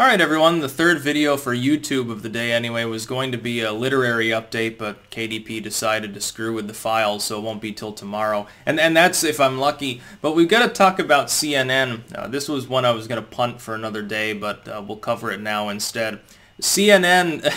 Alright everyone, the third video for YouTube of the day anyway was going to be a literary update, but KDP decided to screw with the files, so it won't be till tomorrow. And that's if I'm lucky. But we've got to talk about CNN. This was one I was going to punt for another day, but we'll cover it now instead. CNN,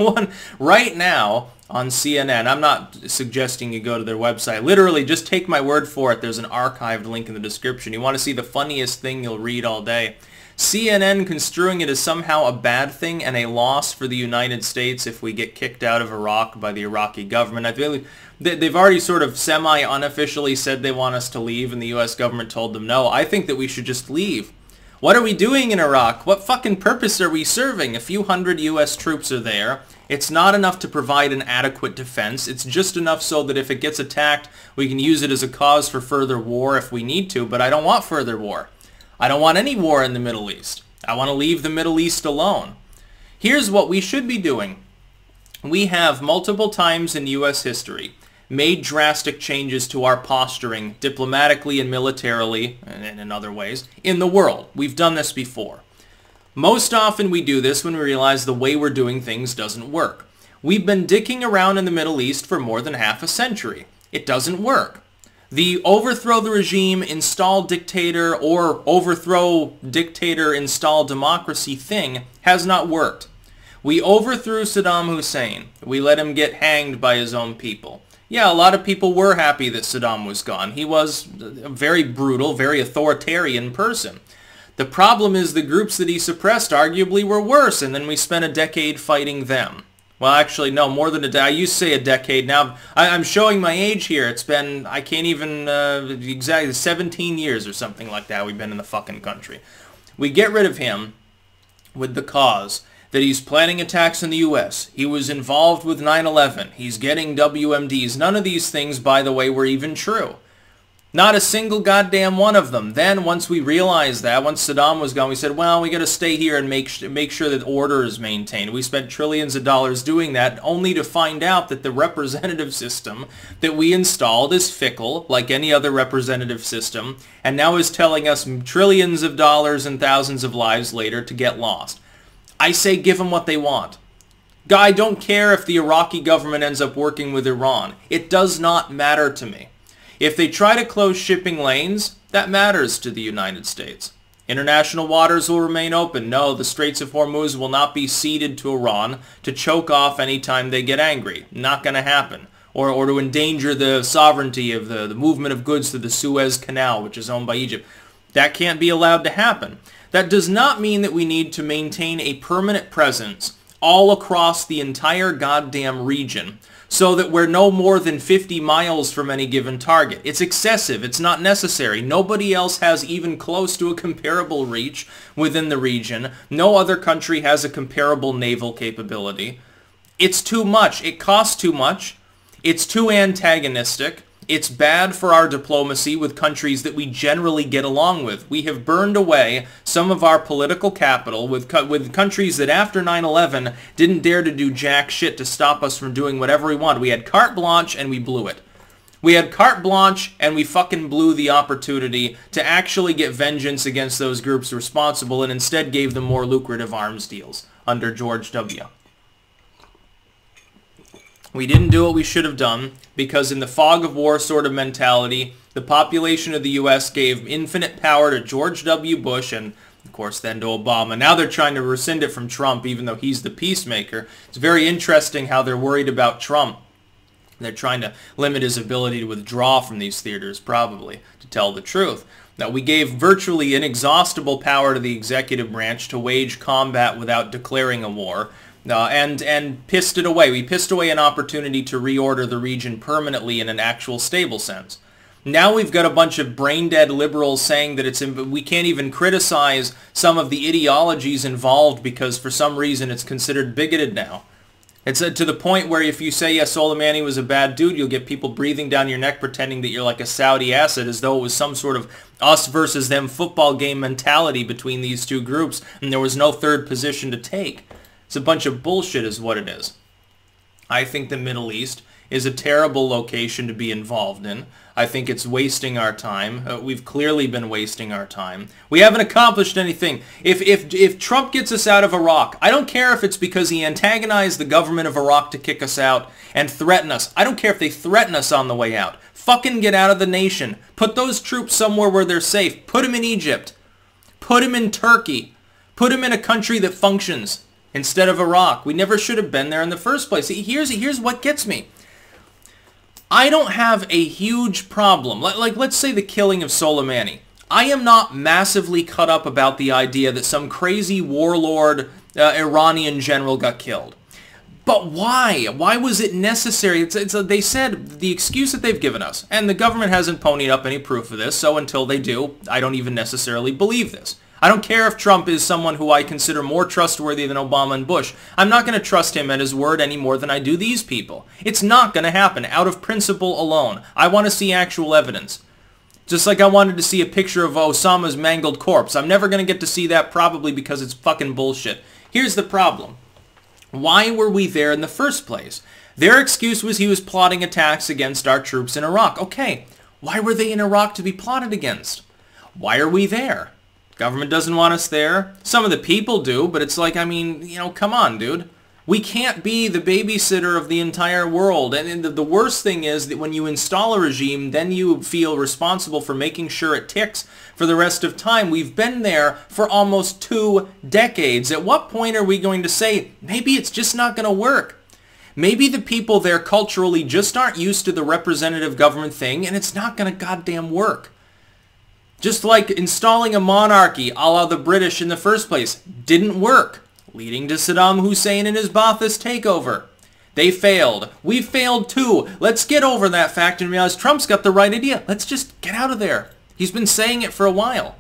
one right now on CNN, I'm not suggesting you go to their website. Literally, just take my word for it. There's an archived link in the description. You want to see the funniest thing you'll read all day. CNN construing it as somehow a bad thing and a loss for the United States if we get kicked out of Iraq by the Iraqi government. I feel they've already sort of semi-unofficially said they want us to leave, and the U.S. government told them no. I think that we should just leave. What are we doing in Iraq? What fucking purpose are we serving? A few hundred U.S. troops are there. It's not enough to provide an adequate defense. It's just enough so that if it gets attacked, we can use it as a cause for further war if we need to, but I don't want further war. I don't want any war in the Middle East. I want to leave the Middle East alone. Here's what we should be doing. We have multiple times in U.S. history made drastic changes to our posturing diplomatically and militarily, and in other ways, in the world. We've done this before. Most often we do this when we realize the way we're doing things doesn't work. We've been dicking around in the Middle East for more than half a century. It doesn't work. The overthrow the regime, install dictator, or overthrow dictator, install democracy thing has not worked. We overthrew Saddam Hussein. We let him get hanged by his own people. Yeah, a lot of people were happy that Saddam was gone. He was a very brutal, very authoritarian person. The problem is the groups that he suppressed arguably were worse, and then we spent a decade fighting them. Well, actually, no, more than a decade. I used to say a decade. Now, I'm showing my age here. It's been, I can't even, exactly 17 years or something like that we've been in the fucking country. We get rid of him with the cause that he's planning attacks in the U.S. He was involved with 9/11. He's getting WMDs. None of these things, by the way, were even true. Not a single goddamn one of them. Then, once we realized that, once Saddam was gone, we said, well, we got to stay here and make sure that order is maintained. We spent trillions of dollars doing that, only to find out that the representative system that we installed is fickle, like any other representative system, and now is telling us trillions of dollars and thousands of lives later to get lost. I say give them what they want. I don't care if the Iraqi government ends up working with Iran. It does not matter to me. If they try to close shipping lanes, that matters to the United States. International waters will remain open. No, the Straits of Hormuz will not be ceded to Iran to choke off any time they get angry. Not going to happen. Or to endanger the sovereignty of the movement of goods through the Suez Canal, which is owned by Egypt. That can't be allowed to happen. That does not mean that we need to maintain a permanent presence all across the entire goddamn region, so that we're no more than 50 miles from any given target. It's excessive. It's not necessary. Nobody else has even close to a comparable reach within the region. No other country has a comparable naval capability. It's too much. It costs too much. It's too antagonistic. It's bad for our diplomacy with countries that we generally get along with. We have burned away some of our political capital with countries that after 9/11 didn't dare to do jack shit to stop us from doing whatever we wanted. We had carte blanche and we blew it. We had carte blanche and we fucking blew the opportunity to actually get vengeance against those groups responsible, and instead gave them more lucrative arms deals under George W. We didn't do what we should have done because in the fog of war sort of mentality, the population of the U.S. gave infinite power to George W. Bush and, of course, then to Obama. Now they're trying to rescind it from Trump, even though he's the peacemaker. It's very interesting how they're worried about Trump. They're trying to limit his ability to withdraw from these theaters, probably, to tell the truth. Now, we gave virtually inexhaustible power to the executive branch to wage combat without declaring a war. And pissed it away. We pissed away an opportunity to reorder the region permanently in an actual stable sense. Now we've got a bunch of brain-dead liberals saying that we can't even criticize some of the ideologies involved because for some reason it's considered bigoted now. It's to the point where if you say, yes, Soleimani was a bad dude, you'll get people breathing down your neck pretending that you're like a Saudi asset, as though it was some sort of us versus them football game mentality between these two groups, and there was no third position to take. It's a bunch of bullshit is what it is. I think the Middle East is a terrible location to be involved in. I think it's wasting our time. We've clearly been wasting our time. We haven't accomplished anything. If Trump gets us out of Iraq, I don't care if it's because he antagonized the government of Iraq to kick us out and threaten us. I don't care if they threaten us on the way out. Fucking get out of the nation. Put those troops somewhere where they're safe. Put them in Egypt. Put them in Turkey. Put them in a country that functions instead of Iraq. We never should have been there in the first place. Here's what gets me. I don't have a huge problem. Like, let's say the killing of Soleimani. I am not massively cut up about the idea that some crazy warlord Iranian general got killed. But why? Why was it necessary? They said the excuse that they've given us, and the government hasn't ponied up any proof of this, so until they do, I don't even necessarily believe this. I don't care if Trump is someone who I consider more trustworthy than Obama and Bush. I'm not going to trust him at his word any more than I do these people. It's not going to happen out of principle alone. I want to see actual evidence. Just like I wanted to see a picture of Osama's mangled corpse. I'm never going to get to see that probably because it's fucking bullshit. Here's the problem. Why were we there in the first place? Their excuse was he was plotting attacks against our troops in Iraq. Okay, why were they in Iraq to be plotted against? Why are we there? Government doesn't want us there. Some of the people do, but it's like, I mean, you know, come on, dude. We can't be the babysitter of the entire world. And the worst thing is that when you install a regime, then you feel responsible for making sure it ticks for the rest of time. We've been there for almost 2 decades. At what point are we going to say, maybe it's just not going to work? Maybe the people there culturally just aren't used to the representative government thing, and it's not going to goddamn work. Just like installing a monarchy a la the British in the first place didn't work, leading to Saddam Hussein and his Ba'athist takeover. They failed. We failed too. Let's get over that fact and realize Trump's got the right idea. Let's just get out of there. He's been saying it for a while.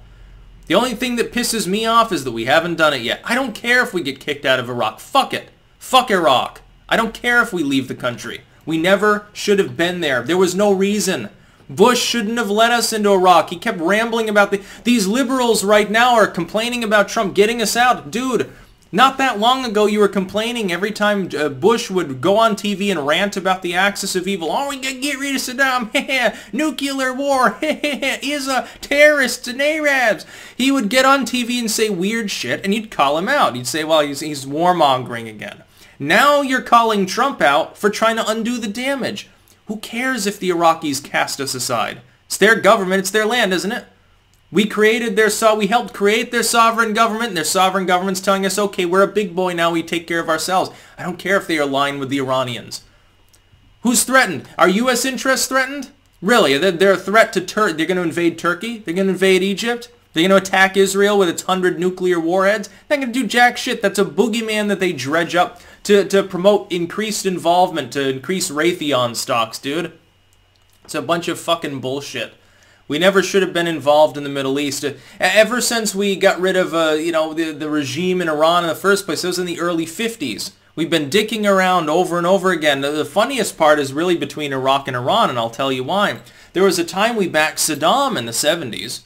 The only thing that pisses me off is that we haven't done it yet. I don't care if we get kicked out of Iraq. Fuck it. Fuck Iraq. I don't care if we leave the country. We never should have been there. There was no reason. Bush shouldn't have let us into Iraq. He kept rambling about these liberals right now are complaining about Trump getting us out. Dude, not that long ago you were complaining every time Bush would go on TV and rant about the axis of evil. Oh, we gotta get rid of Saddam. Nuclear war. He's a terrorist and Arabs. He would get on TV and say weird shit and you'd call him out. You'd say, well, he's warmongering again. Now you're calling Trump out for trying to undo the damage. Who cares if the Iraqis cast us aside? It's their government, it's their land, isn't it? We helped create their sovereign government, and their sovereign government's telling us, okay, we're a big boy now, we take care of ourselves. I don't care if they align with the Iranians. Who's threatened? Are U.S. interests threatened? Really? They're a threat to Turkey. They're going to invade Turkey? They're going to invade Egypt? They're going to attack Israel with its 100 nuclear warheads? They're not going to do jack shit. That's a boogeyman that they dredge up to promote increased involvement, to increase Raytheon stocks, dude. It's a bunch of fucking bullshit. We never should have been involved in the Middle East. Ever since we got rid of, the regime in Iran in the first place, it was in the early 50s. We've been dicking around over and over again. The funniest part is really between Iraq and Iran, and I'll tell you why. There was a time we backed Saddam in the 70s.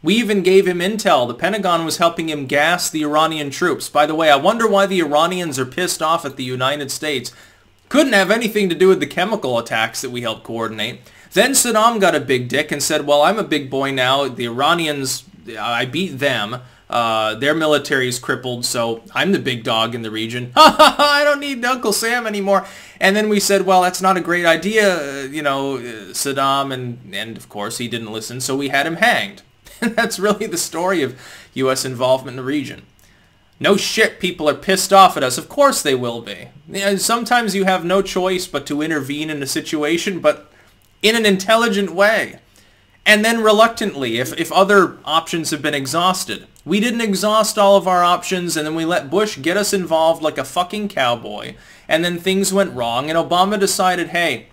We even gave him intel. The Pentagon was helping him gas the Iranian troops. By the way, I wonder why the Iranians are pissed off at the United States. Couldn't have anything to do with the chemical attacks that we helped coordinate. Then Saddam got a big dick and said, well, I'm a big boy now. The Iranians, I beat them. Their military is crippled, so I'm the big dog in the region. I don't need Uncle Sam anymore. And then we said, well, that's not a great idea, Saddam. And of course, he didn't listen, so we had him hanged. And that's really the story of U.S. involvement in the region. No shit, people are pissed off at us. Of course they will be. Sometimes you have no choice but to intervene in a situation, but in an intelligent way. And then reluctantly, if other options have been exhausted. We didn't exhaust all of our options, and then we let Bush get us involved like a fucking cowboy. And then things went wrong, and Obama decided, hey,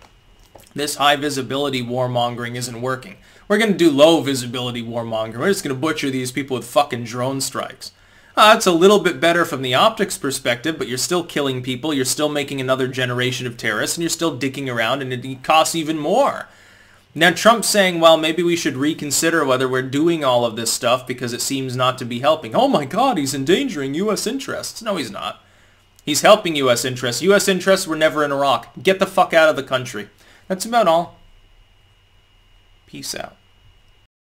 this high visibility warmongering isn't working. We're going to do low visibility warmongering. We're just going to butcher these people with fucking drone strikes. That's a little bit better from the optics perspective, but you're still killing people, you're still making another generation of terrorists, and you're still dicking around, and it costs even more. Now Trump's saying, well, maybe we should reconsider whether we're doing all of this stuff because it seems not to be helping. Oh my God, he's endangering U.S. interests. No, he's not. He's helping U.S. interests. U.S. interests were never in Iraq. Get the fuck out of the country. That's about all. Peace out.